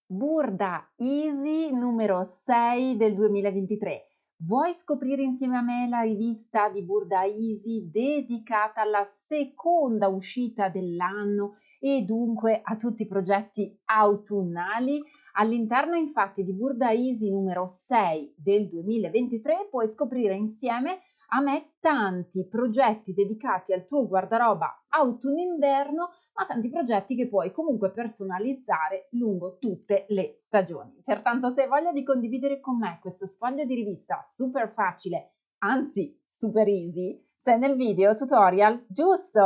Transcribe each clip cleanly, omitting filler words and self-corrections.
Burda Easy numero 6 del 2023. Vuoi scoprire insieme a me la rivista di Burda Easy dedicata alla seconda uscita dell'anno e dunque a tutti i progetti autunnali? All'interno infatti di Burda Easy numero 6 del 2023 puoi scoprire insieme a me tanti progetti dedicati al tuo guardaroba autunno-inverno, ma tanti progetti che puoi comunque personalizzare lungo tutte le stagioni. Pertanto, se hai voglia di condividere con me questo sfoglio di rivista super facile, anzi super easy, sei nel video tutorial giusto!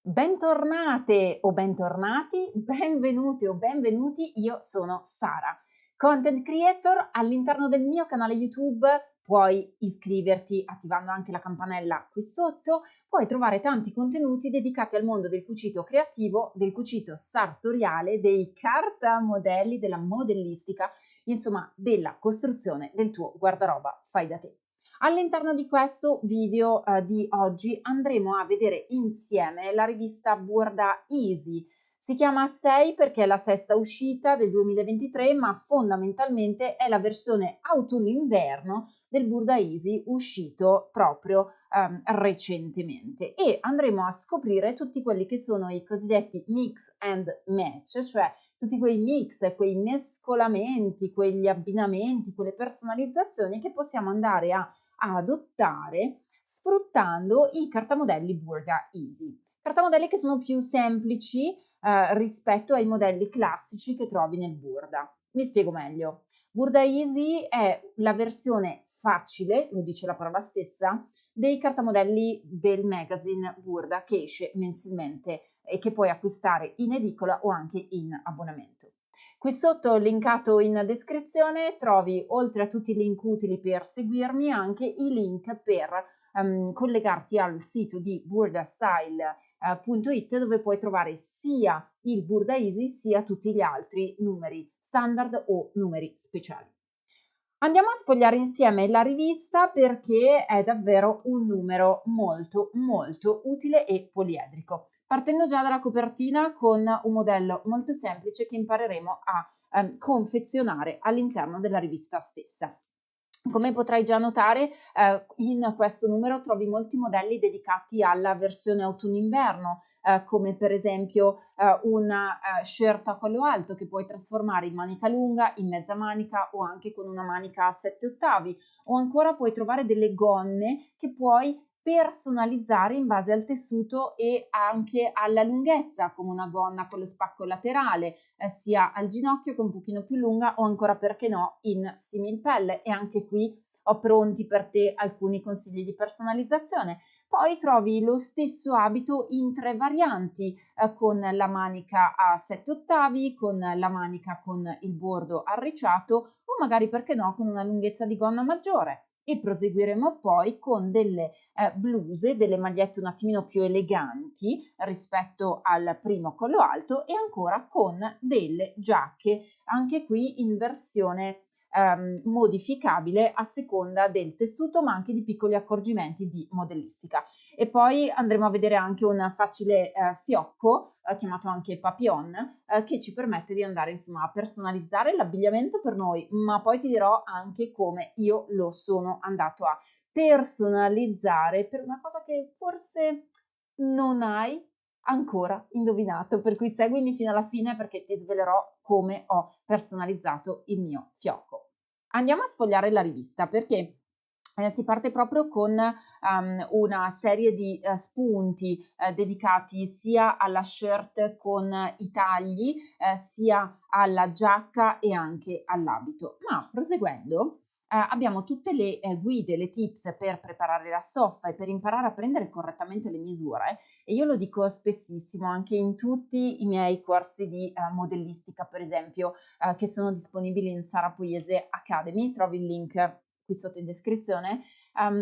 Bentornate o bentornati, benvenute o benvenuti, io sono Sara, content creator all'interno del mio canale YouTube. Puoi iscriverti attivando anche la campanella qui sotto, puoi trovare tanti contenuti dedicati al mondo del cucito creativo, del cucito sartoriale, dei cartamodelli, della modellistica, insomma della costruzione del tuo guardaroba fai da te. All'interno di questo video di oggi andremo a vedere insieme la rivista Burda Easy. Si chiama 6 perché è la sesta uscita del 2023, ma fondamentalmente è la versione autunno-inverno del Burda Easy uscito proprio recentemente. E andremo a scoprire tutti quelli che sono i cosiddetti mix and match, cioè tutti quei mix, quei mescolamenti, quegli abbinamenti, quelle personalizzazioni che possiamo andare a adottare sfruttando i cartamodelli Burda Easy. Cartamodelli che sono più semplici rispetto ai modelli classici che trovi nel Burda. Mi spiego meglio. Burda Easy è la versione facile, lo dice la parola stessa, dei cartamodelli del magazine Burda che esce mensilmente e che puoi acquistare in edicola o anche in abbonamento. Qui sotto, linkato in descrizione, trovi, oltre a tutti i link utili per seguirmi, anche i link per collegarti al sito di burdastyle.it, dove puoi trovare sia il Burda Easy sia tutti gli altri numeri standard o numeri speciali. Andiamo a sfogliare insieme la rivista perché è davvero un numero molto molto utile e poliedrico. Partendo già dalla copertina con un modello molto semplice che impareremo a confezionare all'interno della rivista stessa. Come potrai già notare, in questo numero trovi molti modelli dedicati alla versione autunno-inverno, come per esempio una shirt a collo alto che puoi trasformare in manica lunga, in mezza manica o anche con una manica a 7 ottavi, o ancora puoi trovare delle gonne che puoi personalizzare in base al tessuto e anche alla lunghezza, come una gonna con lo spacco laterale, sia al ginocchio che un pochino più lunga o ancora perché no in similpelle, e anche qui ho pronti per te alcuni consigli di personalizzazione. Poi trovi lo stesso abito in 3 varianti, con la manica a 7 ottavi, con la manica con il bordo arricciato o magari perché no con una lunghezza di gonna maggiore. E proseguiremo poi con delle bluse, delle magliette un attimino più eleganti rispetto al primo collo alto, e ancora con delle giacche, anche qui in versione modificabile a seconda del tessuto, ma anche di piccoli accorgimenti di modellistica. E poi andremo a vedere anche un facile fiocco, chiamato anche papillon, che ci permette di andare insomma a personalizzare l'abbigliamento per noi, ma poi ti dirò anche come io lo sono andato a personalizzare per una cosa che forse non hai ancora indovinato, per cui seguimi fino alla fine perché ti svelerò come ho personalizzato il mio fiocco. Andiamo a sfogliare la rivista perché si parte proprio con una serie di spunti dedicati sia alla shirt con i tagli, sia alla giacca e anche all'abito. Ma proseguendo, abbiamo tutte le guide, le tips per preparare la stoffa e per imparare a prendere correttamente le misure, e io lo dico spessissimo anche in tutti i miei corsi di modellistica, per esempio, che sono disponibili in Sara Pugliese Academy. Trovi il link qui sotto in descrizione,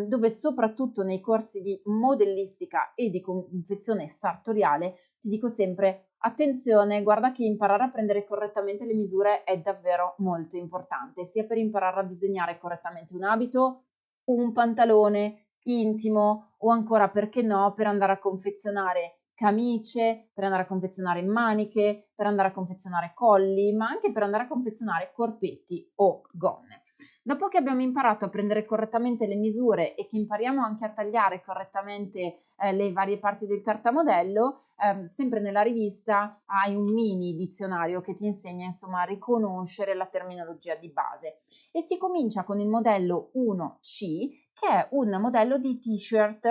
dove soprattutto nei corsi di modellistica e di confezione sartoriale ti dico sempre attenzione, guarda che imparare a prendere correttamente le misure è davvero molto importante, sia per imparare a disegnare correttamente un abito, un pantalone intimo o ancora, perché no, per andare a confezionare camicie, per andare a confezionare maniche, per andare a confezionare colli, ma anche per andare a confezionare corpetti o gonne. Dopo che abbiamo imparato a prendere correttamente le misure e che impariamo anche a tagliare correttamente le varie parti del cartamodello, sempre nella rivista hai un mini dizionario che ti insegna insomma a riconoscere la terminologia di base e si comincia con il modello 1C che è un modello di t-shirt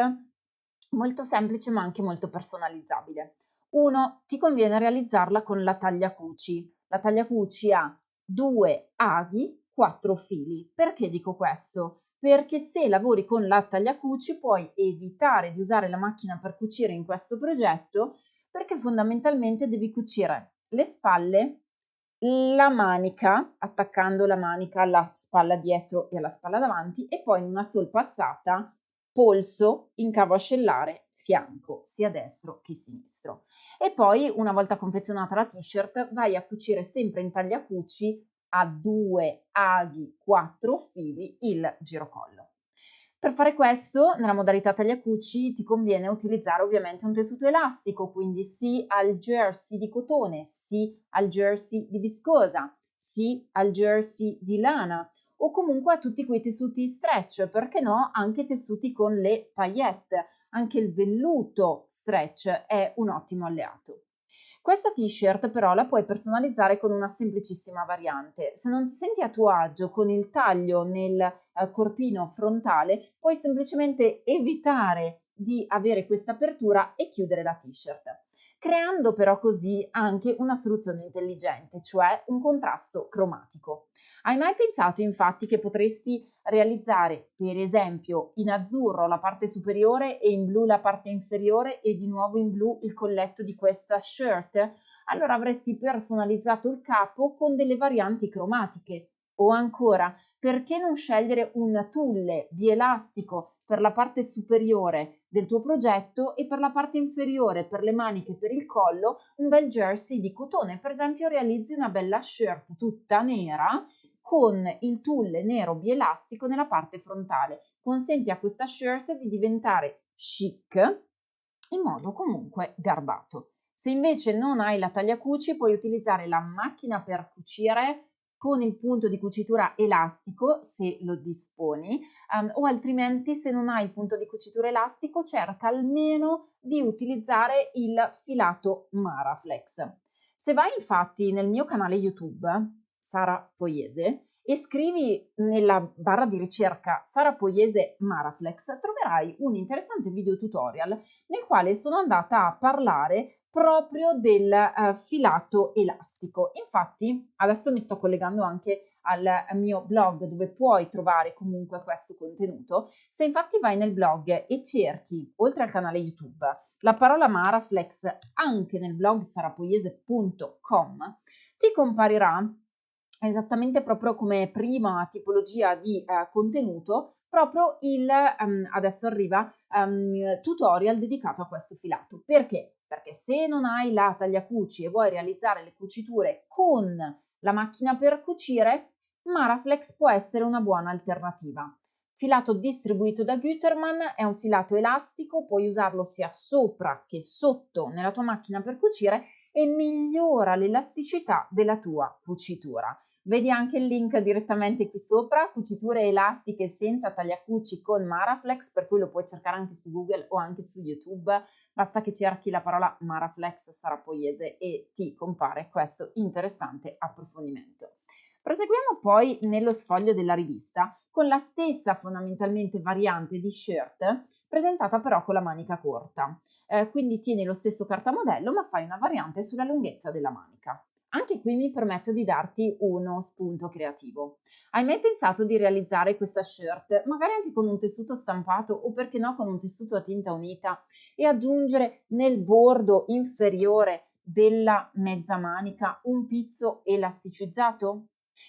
molto semplice ma anche molto personalizzabile. 1. Ti conviene realizzarla con la taglia cuci. La taglia cuci ha 2 aghi, 4 fili. Perché dico questo? Perché se lavori con la taglia cuci puoi evitare di usare la macchina per cucire in questo progetto perché fondamentalmente devi cucire le spalle, la manica, attaccando la manica alla spalla dietro e alla spalla davanti e poi in una sol passata polso, incavo ascellare, fianco, sia destro che sinistro. E poi una volta confezionata la t-shirt vai a cucire sempre in taglia cuci a 2 aghi, 4 fili il girocollo. Per fare questo, nella modalità tagliacuci ti conviene utilizzare ovviamente un tessuto elastico, quindi sì al jersey di cotone, sì al jersey di viscosa, sì al jersey di lana o comunque a tutti quei tessuti stretch, perché no anche tessuti con le paillette, anche il velluto stretch è un ottimo alleato. Questa t-shirt però la puoi personalizzare con una semplicissima variante. Se non ti senti a tuo agio con il taglio nel corpino frontale, puoi semplicemente evitare di avere questa apertura e chiudere la t-shirt, creando però così anche una soluzione intelligente, cioè un contrasto cromatico. Hai mai pensato infatti che potresti realizzare per esempio in azzurro la parte superiore e in blu la parte inferiore e di nuovo in blu il colletto di questa shirt? Allora avresti personalizzato il capo con delle varianti cromatiche. O ancora, perché non scegliere un tulle bielastico per la parte superiore del tuo progetto e per la parte inferiore, per le maniche e per il collo, un bel jersey di cotone? Per esempio realizzi una bella shirt tutta nera con il tulle nero bielastico nella parte frontale. Consenti a questa shirt di diventare chic in modo comunque garbato. Se invece non hai la taglia cuci, puoi utilizzare la macchina per cucire con il punto di cucitura elastico, se lo disponi, o altrimenti se non hai il punto di cucitura elastico, cerca almeno di utilizzare il filato Maraflex. Se vai infatti nel mio canale YouTube, Sara Poiese, e scrivi nella barra di ricerca Sara Poiese Maraflex, troverai un interessante video tutorial nel quale sono andata a parlare proprio del filato elastico. Infatti, adesso mi sto collegando anche al mio blog dove puoi trovare comunque questo contenuto. Se infatti vai nel blog e cerchi, oltre al canale YouTube, la parola Maraflex anche nel blog sarapoiese.com, ti comparirà esattamente proprio come prima tipologia di contenuto, proprio il adesso arriva tutorial dedicato a questo filato. Perché? Perché se non hai la tagliacuci e vuoi realizzare le cuciture con la macchina per cucire, Maraflex può essere una buona alternativa. Filato distribuito da Gütermann è un filato elastico, puoi usarlo sia sopra che sotto nella tua macchina per cucire e migliora l'elasticità della tua cucitura. Vedi anche il link direttamente qui sopra, cuciture elastiche senza tagliacuci con Maraflex, per cui lo puoi cercare anche su Google o anche su YouTube, basta che cerchi la parola Maraflex Sara Poiese e ti compare questo interessante approfondimento. Proseguiamo poi nello sfoglio della rivista con la stessa fondamentalmente variante di shirt presentata però con la manica corta. Quindi tieni lo stesso cartamodello ma fai una variante sulla lunghezza della manica. Anche qui mi permetto di darti uno spunto creativo. Hai mai pensato di realizzare questa shirt, magari anche con un tessuto stampato o perché no con un tessuto a tinta unita e aggiungere nel bordo inferiore della mezza manica un pizzo elasticizzato?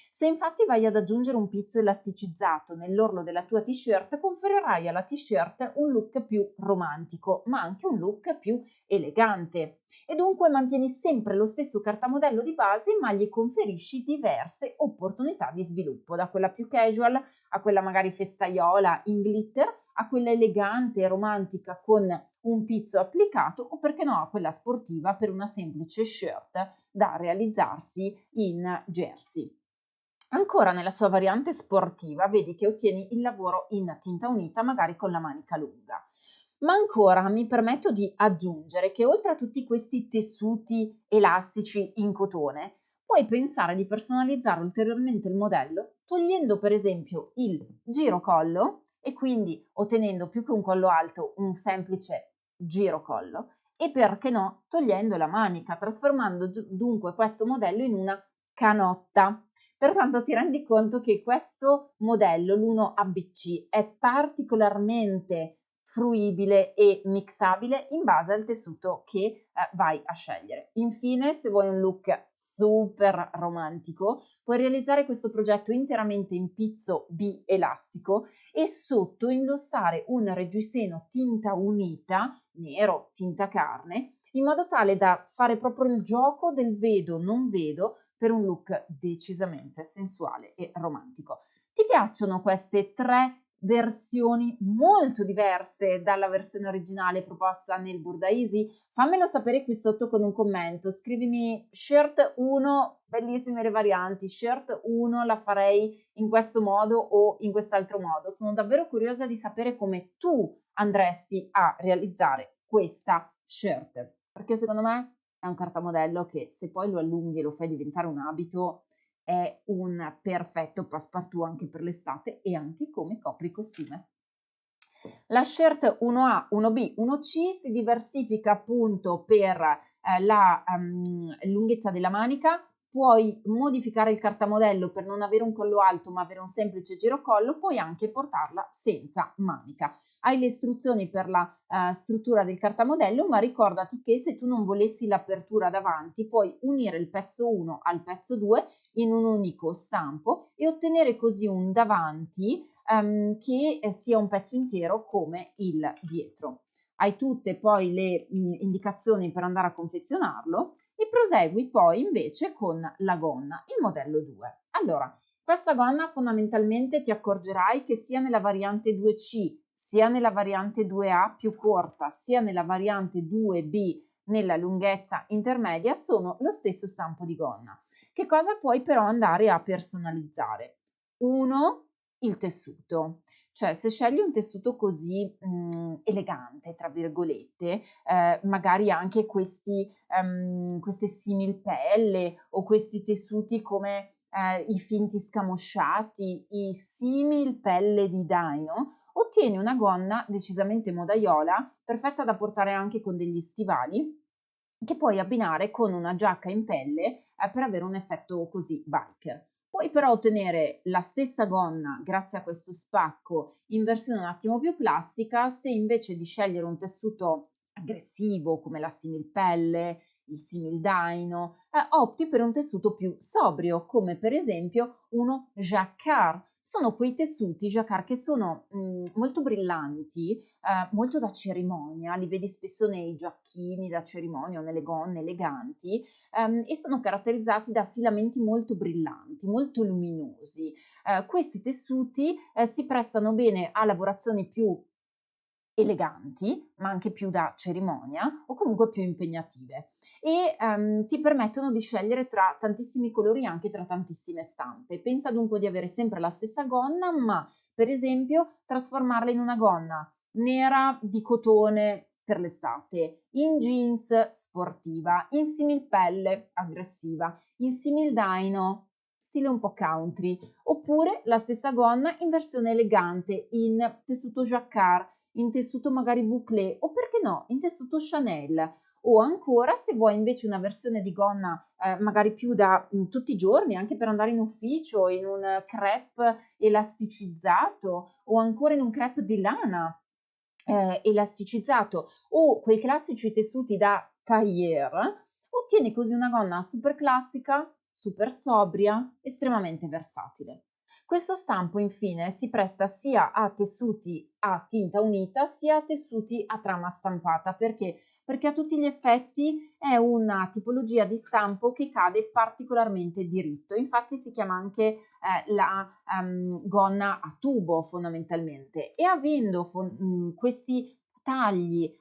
Se infatti vai ad aggiungere un pizzo elasticizzato nell'orlo della tua t-shirt, conferirai alla t-shirt un look più romantico, ma anche un look più elegante. E dunque mantieni sempre lo stesso cartamodello di base, ma gli conferisci diverse opportunità di sviluppo, da quella più casual a quella magari festaiola in glitter, a quella elegante e romantica con un pizzo applicato o perché no a quella sportiva per una semplice shirt da realizzarsi in jersey. Ancora nella sua variante sportiva vedi che ottieni il lavoro in tinta unita, magari con la manica lunga. Ma ancora mi permetto di aggiungere che oltre a tutti questi tessuti elastici in cotone, puoi pensare di personalizzare ulteriormente il modello togliendo per esempio il girocollo e quindi ottenendo più che un collo alto un semplice girocollo e perché no togliendo la manica, trasformando dunque questo modello in una canotta. Pertanto ti rendi conto che questo modello, l'1ABC, è particolarmente fruibile e mixabile in base al tessuto che vai a scegliere. Infine, se vuoi un look super romantico, puoi realizzare questo progetto interamente in pizzo B elastico e sotto indossare un reggiseno tinta unita, nero, tinta carne, in modo tale da fare proprio il gioco del vedo non vedo per un look decisamente sensuale e romantico. Ti piacciono queste tre versioni molto diverse dalla versione originale proposta nel Burda Easy? Fammelo sapere qui sotto con un commento, scrivimi shirt 1, bellissime le varianti, shirt 1 la farei in questo modo o in quest'altro modo. Sono davvero curiosa di sapere come tu andresti a realizzare questa shirt, perché secondo me è un cartamodello che se poi lo allunghi e lo fai diventare un abito è un perfetto passepartout anche per l'estate e anche come copricostume. La shirt 1A, 1B, 1C si diversifica appunto per la lunghezza della manica, puoi modificare il cartamodello per non avere un collo alto ma avere un semplice girocollo, puoi anche portarla senza manica. Hai le istruzioni per la struttura del cartamodello, ma ricordati che se tu non volessi l'apertura davanti, puoi unire il pezzo 1 al pezzo 2 in un unico stampo e ottenere così un davanti che sia un pezzo intero come il dietro. Hai tutte poi le indicazioni per andare a confezionarlo e prosegui poi invece con la gonna, il modello 2. Allora, questa gonna fondamentalmente ti accorgerai che sia nella variante 2C, sia nella variante 2A più corta, sia nella variante 2B nella lunghezza intermedia sono lo stesso stampo di gonna. Che cosa puoi però andare a personalizzare? Uno, il tessuto. Cioè se scegli un tessuto così, "elegante" tra virgolette, magari anche queste similpelle o questi tessuti come, i finti scamosciati, i similpelle di daino, ottieni una gonna decisamente modaiola, perfetta da portare anche con degli stivali, che puoi abbinare con una giacca in pelle, per avere un effetto così biker. Puoi però ottenere la stessa gonna grazie a questo spacco in versione un attimo più classica se invece di scegliere un tessuto aggressivo come la similpelle, il simildaino, opti per un tessuto più sobrio come per esempio uno jacquard. Sono quei tessuti jacquard che sono molto brillanti, molto da cerimonia, li vedi spesso nei giacchini da cerimonia o nelle gonne eleganti, e sono caratterizzati da filamenti molto brillanti, molto luminosi. Questi tessuti, si prestano bene a lavorazioni più eleganti, ma anche più da cerimonia o comunque più impegnative e, ti permettono di scegliere tra tantissimi colori e anche tra tantissime stampe. Pensa dunque di avere sempre la stessa gonna, ma per esempio trasformarla in una gonna nera di cotone per l'estate, in jeans sportiva, in similpelle aggressiva, in simildaino stile un po' country, oppure la stessa gonna in versione elegante, in tessuto jacquard, in tessuto magari bouclé o perché no, in tessuto Chanel. O ancora se vuoi invece una versione di gonna magari più da tutti i giorni, anche per andare in ufficio, in un crêpe elasticizzato o ancora in un crêpe di lana elasticizzato o quei classici tessuti da tailleur, ottieni così una gonna super classica, super sobria, estremamente versatile. Questo stampo infine si presta sia a tessuti a tinta unita sia a tessuti a trama stampata. Perché? Perché a tutti gli effetti è una tipologia di stampo che cade particolarmente diritto. Infatti si chiama anche la gonna a tubo fondamentalmente, e avendo questi tagli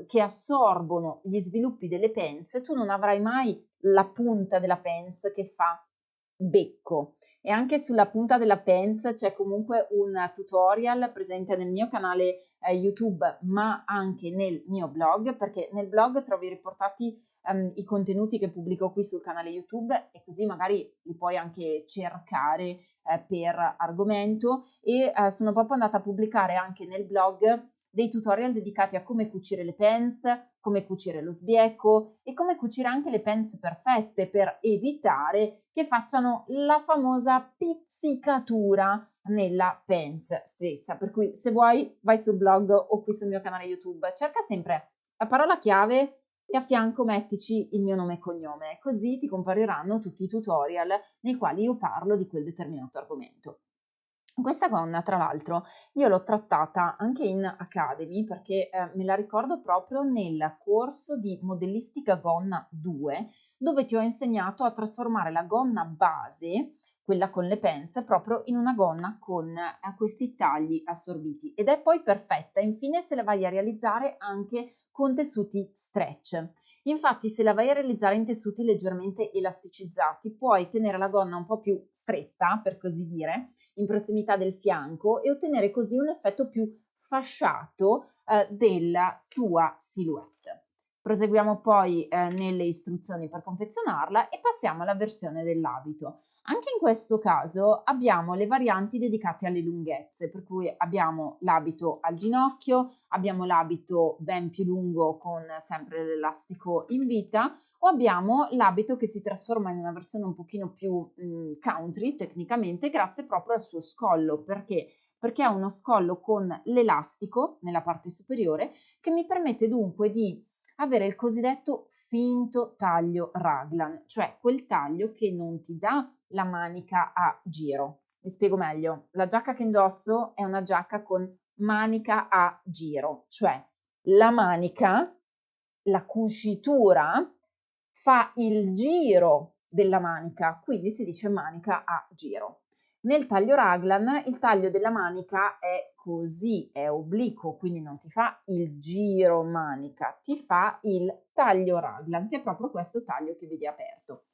che assorbono gli sviluppi delle pence, tu non avrai mai la punta della pence che fa becco. E anche sulla punta della pence c'è comunque un tutorial presente nel mio canale YouTube, ma anche nel mio blog, perché nel blog trovi riportati i contenuti che pubblico qui sul canale YouTube, e così magari li puoi anche cercare per argomento. E sono proprio andata a pubblicare anche nel blog dei tutorial dedicati a come cucire le pence, come cucire lo sbiecco e come cucire anche le pence perfette, per evitare che facciano la famosa pizzicatura nella pence stessa. Per cui se vuoi vai sul blog o qui sul mio canale YouTube, cerca sempre la parola chiave e a fianco mettici il mio nome e cognome, così ti compariranno tutti i tutorial nei quali io parlo di quel determinato argomento. Questa gonna, tra l'altro, io l'ho trattata anche in Academy, perché me la ricordo proprio nel corso di Modellistica Gonna 2, dove ti ho insegnato a trasformare la gonna base, quella con le pence, proprio in una gonna con questi tagli assorbiti, ed è poi perfetta. Infine, se la vai a realizzare anche con tessuti stretch. Infatti, se la vai a realizzare in tessuti leggermente elasticizzati, puoi tenere la gonna un po' più stretta, per così dire, in prossimità del fianco, e ottenere così un effetto più fasciato della tua silhouette. Proseguiamo poi nelle istruzioni per confezionarla e passiamo alla versione dell'abito. Anche in questo caso abbiamo le varianti dedicate alle lunghezze, per cui abbiamo l'abito al ginocchio, abbiamo l'abito ben più lungo con sempre l'elastico in vita, o abbiamo l'abito che si trasforma in una versione un pochino più country tecnicamente, grazie proprio al suo scollo. Perché? Perché ha uno scollo con l'elastico nella parte superiore, che mi permette dunque di avere il cosiddetto finto taglio raglan, cioè quel taglio che non ti dà la manica a giro. Mi spiego meglio: la giacca che indosso è una giacca con manica a giro, cioè la manica, la cucitura fa il giro della manica, quindi si dice manica a giro. Nel taglio raglan il taglio della manica è così, è obliquo, quindi non ti fa il giro manica, ti fa il taglio raglan, che è proprio questo taglio che vedi aperto.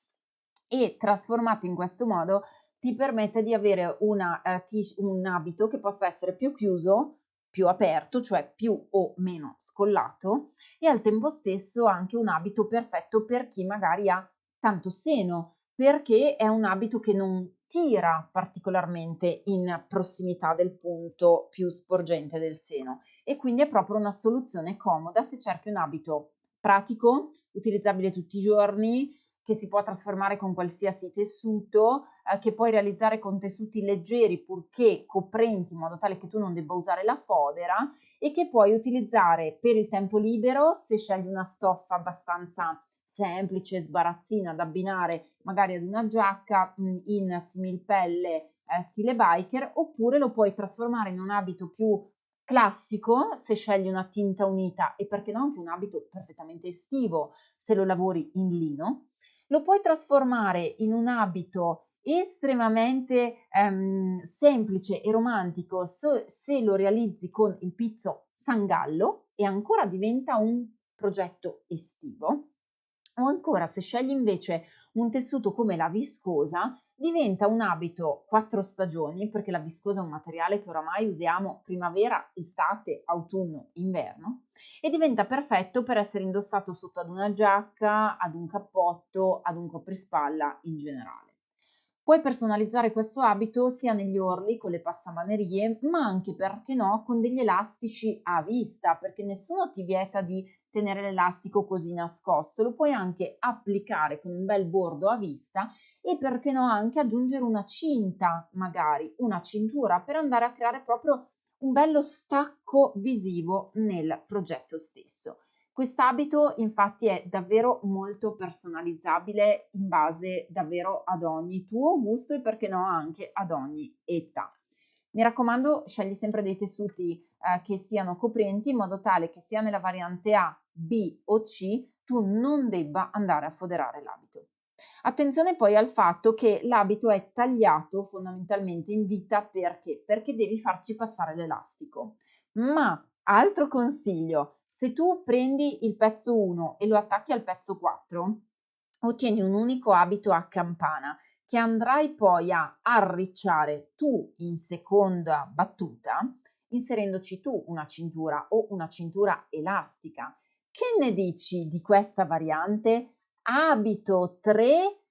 E trasformato in questo modo ti permette di avere un abito che possa essere più chiuso, più aperto, cioè più o meno scollato, e al tempo stesso anche un abito perfetto per chi magari ha tanto seno, perché è un abito che non tira particolarmente in prossimità del punto più sporgente del seno, e quindi è proprio una soluzione comoda se cerchi un abito pratico, utilizzabile tutti i giorni, che si può trasformare con qualsiasi tessuto, che puoi realizzare con tessuti leggeri purché coprenti, in modo tale che tu non debba usare la fodera, e che puoi utilizzare per il tempo libero se scegli una stoffa abbastanza semplice, sbarazzina, da abbinare magari ad una giacca in similpelle stile biker, oppure lo puoi trasformare in un abito più classico se scegli una tinta unita, e perché no anche un abito perfettamente estivo se lo lavori in lino. Lo puoi trasformare in un abito estremamente semplice e romantico se lo realizzi con il pizzo Sangallo, e ancora diventa un progetto estivo. O ancora, se scegli invece un tessuto come la viscosa, diventa un abito 4 stagioni, perché la viscosa è un materiale che oramai usiamo primavera, estate, autunno, inverno, e diventa perfetto per essere indossato sotto ad una giacca, ad un cappotto, ad un coprispalla in generale. Puoi personalizzare questo abito sia negli orli con le passamanerie, ma anche, perché no, con degli elastici a vista, perché nessuno ti vieta di tenere l'elastico così nascosto. Lo puoi anche applicare con un bel bordo a vista, e perché no anche aggiungere una cinta, magari una cintura, per andare a creare proprio un bello stacco visivo nel progetto stesso. Quest'abito infatti è davvero molto personalizzabile in base davvero ad ogni tuo gusto e perché no anche ad ogni età. Mi raccomando, scegli sempre dei tessuti che siano coprenti in modo tale che sia nella variante A, B o C tu non debba andare a foderare l'abito. Attenzione poi al fatto che l'abito è tagliato fondamentalmente in vita perché? Perché devi farci passare l'elastico. Ma altro consiglio, se tu prendi il pezzo 1 e lo attacchi al pezzo 4, ottieni un unico abito a campana che andrai poi a arricciare tu in seconda battuta, inserendoci tu una cintura o una cintura elastica. Che ne dici di questa variante? Abito 3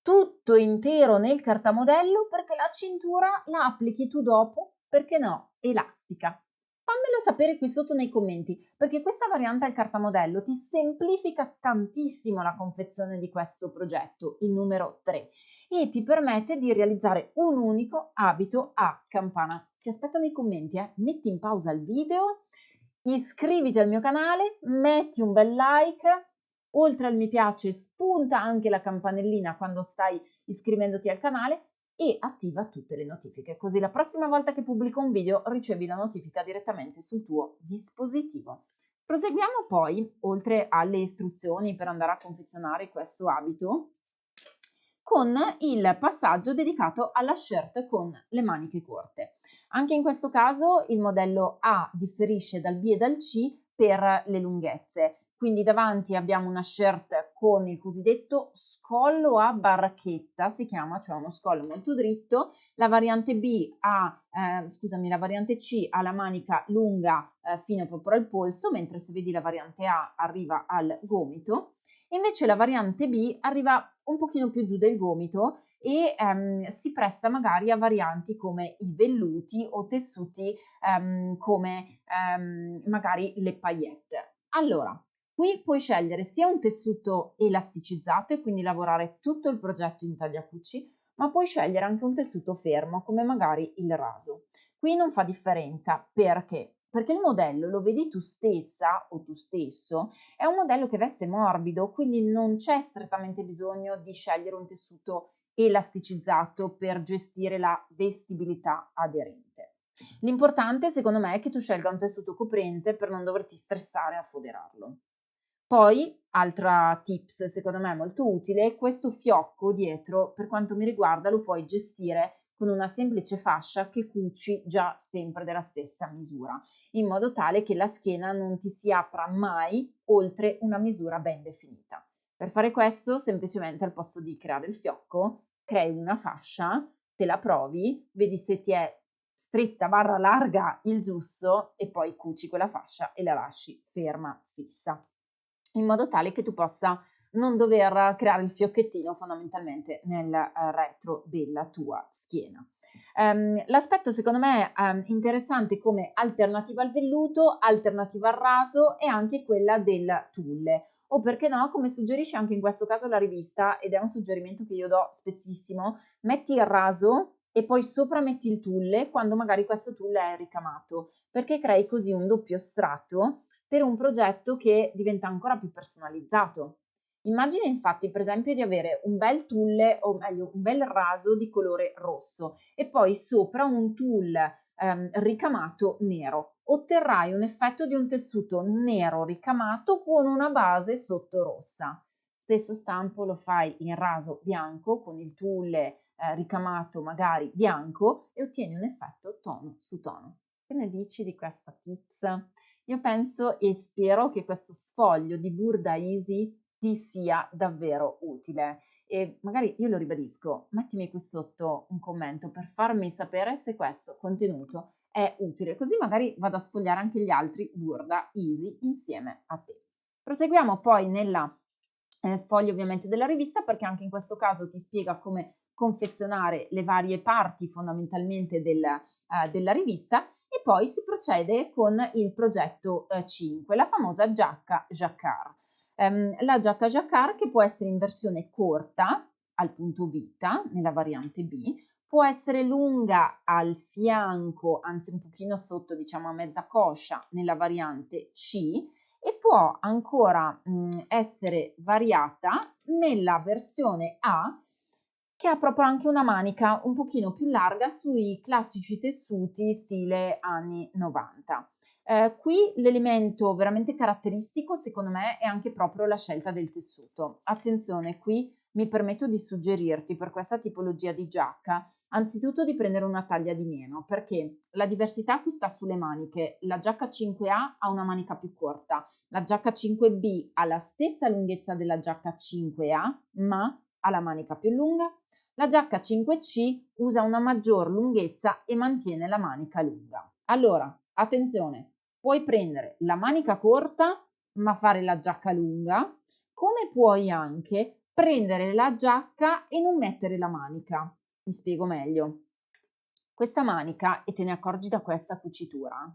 tutto intero nel cartamodello perché la cintura la applichi tu dopo, perché no, elastica. Fammelo sapere qui sotto nei commenti, perché questa variante al cartamodello ti semplifica tantissimo la confezione di questo progetto, il numero 3, e ti permette di realizzare un unico abito a campana. Ti aspetto nei commenti, metti in pausa il video, iscriviti al mio canale, metti un bel like, oltre al mi piace spunta anche la campanellina quando stai iscrivendoti al canale e attiva tutte le notifiche, così la prossima volta che pubblico un video ricevi la notifica direttamente sul tuo dispositivo. Proseguiamo poi, oltre alle istruzioni per andare a confezionare questo abito, con il passaggio dedicato alla shirt con le maniche corte. Anche in questo caso il modello A differisce dal B e dal C per le lunghezze. Quindi davanti abbiamo una shirt con il cosiddetto scollo a barchetta, si chiama, cioè uno scollo molto dritto. La variante la variante C ha la manica lunga fino proprio al polso, mentre se vedi la variante A arriva al gomito. Invece la variante B arriva un pochino più giù del gomito e si presta magari a varianti come i velluti o tessuti come magari le paillette. Allora, qui puoi scegliere sia un tessuto elasticizzato e quindi lavorare tutto il progetto in tagliacucci, ma puoi scegliere anche un tessuto fermo come magari il raso. Qui non fa differenza perché? Perché il modello lo vedi tu stessa o tu stesso, è un modello che veste morbido, quindi non c'è strettamente bisogno di scegliere un tessuto elasticizzato per gestire la vestibilità aderente. L'importante secondo me è che tu scelga un tessuto coprente per non doverti stressare a foderarlo. Poi, altra tips secondo me molto utile, questo fiocco dietro per quanto mi riguarda lo puoi gestire con una semplice fascia che cuci già sempre della stessa misura, in modo tale che la schiena non ti si apra mai oltre una misura ben definita. Per fare questo, semplicemente al posto di creare il fiocco, crei una fascia, te la provi, vedi se ti è stretta barra larga il giusto e poi cuci quella fascia e la lasci ferma, fissa, in modo tale che tu possa non dover creare il fiocchettino fondamentalmente nel retro della tua schiena. L'aspetto secondo me interessante come alternativa al velluto, alternativa al raso e anche quella del tulle o perché no, come suggerisce anche in questo caso la rivista ed è un suggerimento che io do spessissimo, metti il raso e poi sopra metti il tulle quando magari questo tulle è ricamato, perché crei così un doppio strato per un progetto che diventa ancora più personalizzato. Immagina infatti per esempio di avere un bel tulle o meglio un bel raso di colore rosso e poi sopra un tulle ricamato nero. Otterrai un effetto di un tessuto nero ricamato con una base sotto rossa. Stesso stampo lo fai in raso bianco con il tulle ricamato magari bianco e ottieni un effetto tono su tono. Che ne dici di questa tips? Io penso e spero che questo sfoglio di Burda Easy ti sia davvero utile e magari io lo ribadisco, mettimi qui sotto un commento per farmi sapere se questo contenuto è utile, così magari vado a sfogliare anche gli altri Burda Easy insieme a te. Proseguiamo poi nella sfoglio ovviamente della rivista perché anche in questo caso ti spiega come confezionare le varie parti fondamentalmente della rivista e poi si procede con il progetto 5, la famosa giacca jacquard. La giacca jacquard che può essere in versione corta al punto vita nella variante B, può essere lunga al fianco, anzi un pochino sotto, diciamo a mezza coscia nella variante C e può ancora essere variata nella versione A, che ha proprio anche una manica un pochino più larga sui classici tessuti stile anni 90. Qui l'elemento veramente caratteristico secondo me è anche proprio la scelta del tessuto. Attenzione, qui mi permetto di suggerirti per questa tipologia di giacca anzitutto di prendere una taglia di meno, perché la diversità qui sta sulle maniche. La giacca 5A ha una manica più corta, la giacca 5B ha la stessa lunghezza della giacca 5A, ma ha la manica più lunga. La giacca 5C usa una maggior lunghezza e mantiene la manica lunga. Allora, attenzione, puoi prendere la manica corta ma fare la giacca lunga, come puoi anche prendere la giacca e non mettere la manica. Mi spiego meglio. Questa manica, e te ne accorgi da questa cucitura,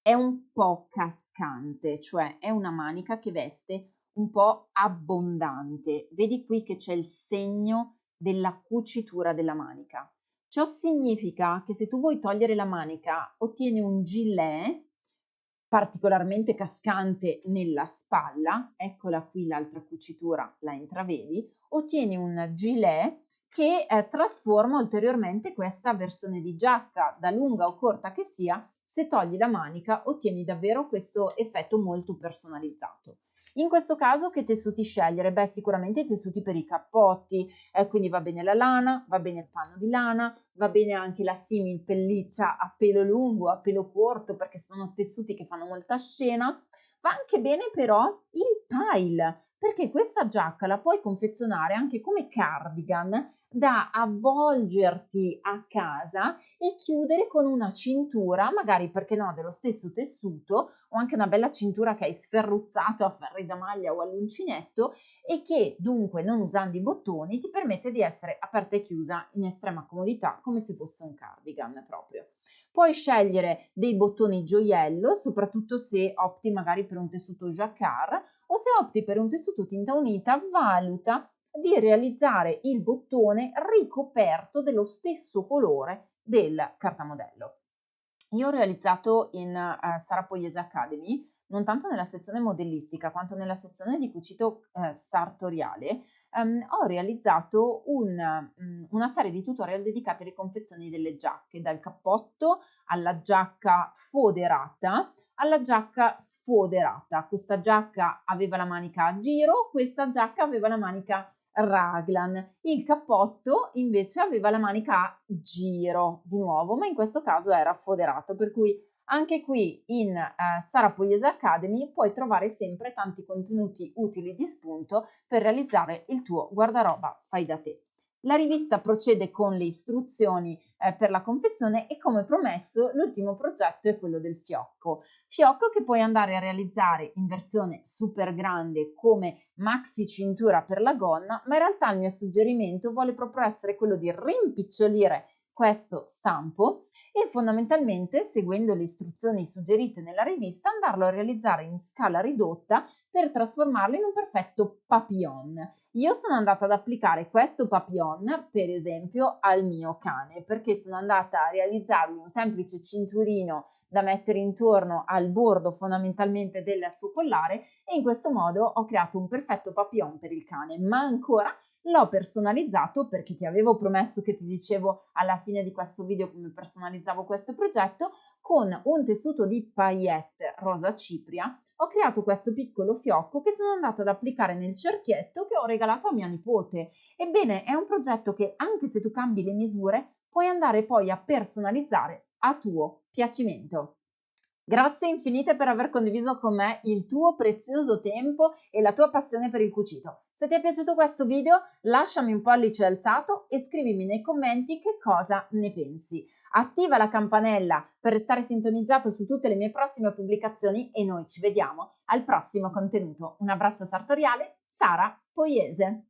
è un po' cascante, cioè è una manica che veste un po' abbondante. Vedi qui che c'è il segno della cucitura della manica. Ciò significa che se tu vuoi togliere la manica, ottieni un gilet particolarmente cascante nella spalla, eccola qui l'altra cucitura, la intravedi, ottieni un gilet che trasforma ulteriormente questa versione di giacca, da lunga o corta che sia. Se togli la manica ottieni davvero questo effetto molto personalizzato. In questo caso che tessuti scegliere? Beh, sicuramente i tessuti per i cappotti, quindi va bene la lana, va bene il panno di lana, va bene anche la simil pelliccia a pelo lungo, a pelo corto, perché sono tessuti che fanno molta scena. Va anche bene però il pile, perché questa giacca la puoi confezionare anche come cardigan da avvolgerti a casa e chiudere con una cintura, magari perché no, dello stesso tessuto, o anche una bella cintura che hai sferruzzato a ferri da maglia o all'uncinetto e che dunque non usando i bottoni ti permette di essere aperta e chiusa in estrema comodità come se fosse un cardigan proprio. Puoi scegliere dei bottoni gioiello, soprattutto se opti magari per un tessuto jacquard o se opti per un tessuto tinta unita, valuta di realizzare il bottone ricoperto dello stesso colore del cartamodello. Io ho realizzato in Sara Poiese Academy, non tanto nella sezione modellistica quanto nella sezione di cucito sartoriale, ho realizzato una serie di tutorial dedicati alle confezioni delle giacche, dal cappotto alla giacca foderata alla giacca sfoderata. Questa giacca aveva la manica a giro, questa giacca aveva la manica raglan. Il cappotto invece aveva la manica a giro di nuovo, ma in questo caso era foderato, per cui anche qui in Sara Poiese Academy puoi trovare sempre tanti contenuti utili di spunto per realizzare il tuo guardaroba fai da te. La rivista procede con le istruzioni per la confezione e come promesso l'ultimo progetto è quello del fiocco. Fiocco che puoi andare a realizzare in versione super grande come maxi cintura per la gonna, ma in realtà il mio suggerimento vuole proprio essere quello di rimpicciolire questo stampo e fondamentalmente, seguendo le istruzioni suggerite nella rivista, andarlo a realizzare in scala ridotta per trasformarlo in un perfetto papillon. Io sono andata ad applicare questo papillon, per esempio, al mio cane, perché sono andata a realizzargli un semplice cinturino da mettere intorno al bordo fondamentalmente del suo collare e in questo modo ho creato un perfetto papillon per il cane, ma ancora l'ho personalizzato perché ti avevo promesso che ti dicevo alla fine di questo video come personalizzavo questo progetto con un tessuto di paillette rosa cipria. Ho creato questo piccolo fiocco che sono andata ad applicare nel cerchietto che ho regalato a mia nipote. Ebbene, è un progetto che anche se tu cambi le misure puoi andare poi a personalizzare a tuo piacimento. Grazie infinite per aver condiviso con me il tuo prezioso tempo e la tua passione per il cucito. Se ti è piaciuto questo video, lasciami un pollice alzato e scrivimi nei commenti che cosa ne pensi. Attiva la campanella per restare sintonizzato su tutte le mie prossime pubblicazioni e noi ci vediamo al prossimo contenuto. Un abbraccio sartoriale, Sara Poiese.